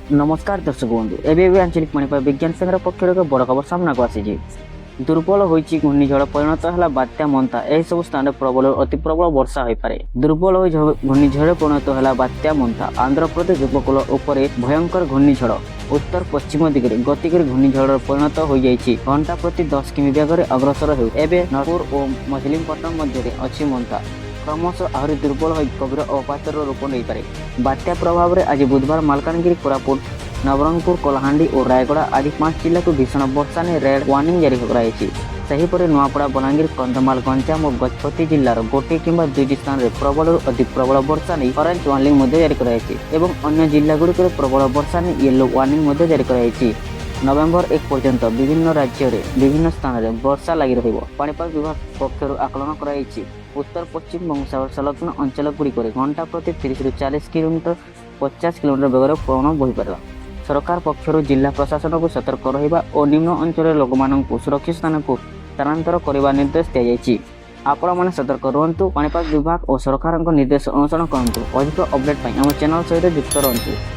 नमस्कार दर्शक बंधु एवं आंचलिक पाणीपाग विज्ञान संघ पक्षर एक बड़ खबर सामना को आसी दुर्बल होती घूर्णिझड़ परिणत है बात्या मंथा यह सब स्थान प्रबल अति प्रबल वर्षा हो पारे। दुर्बल हो घूर्णिझड़ परिणत है बात्या मंथा आंध्र प्रदेश उपकूल उपर भयंकर घूर्णिझड़ उत्तर पश्चिम दिगरे गति कर घूर्णिझड़ परिणत हो जाइए। घंटा प्रति 10 किमी बेगर अग्रसर हो नरपुर और मछलीपट्टनम मध्य अच्छी मंथा क्रमशः आहरी दुर्बल हो गभीर अवपातर रूप नहीं पारे। बात्या प्रभाव में आज बुधवार मालकानगिरी कोरापुट नवरंगपुर कलाहांडी और रायगड़ा आदि 5 जिला को भीषण वर्षा ने रेड वार्निंग जारी कराई। सेहीपरि नुआपड़ा बलांगीर कंधमाल गंजाम और गजपति जिलार गोटे किंबा 2 स्थान में प्रबल और अति प्रबल वर्षा नहीं ऑरेंज वार्निंग जारी कराई एवं अन्य जिलागुड़िक प्रबल वर्षा ने येलो वार्निंग जारी कराई। नवेम्बर 1 पर्यंत विभिन्न राज्य में विभिन्न स्थान में वर्षा लगी पाणीपाग विभाग पक्षर आकलन कराई। उत्तर पश्चिम बंगोपसागर संलग्न अंचलगुड़िक घंटा प्रति 30 ରୁ 40 किलोमीटर 50 किलोमीटर बेगर पवन बहीपर। सरकार पक्षर जिला प्रशासन को सतर्क रहा और निम्न अंचल लोक सुरक्षित स्थान को स्थानांतर करने निर्देश दी। आपण मैंने सतर्क रुहतु। पाणीपाग विभाग और सरकार निर्देश अनुसरण करूँ। अधिक अपडेट आम चैनल सहित जुक्त रुहतु।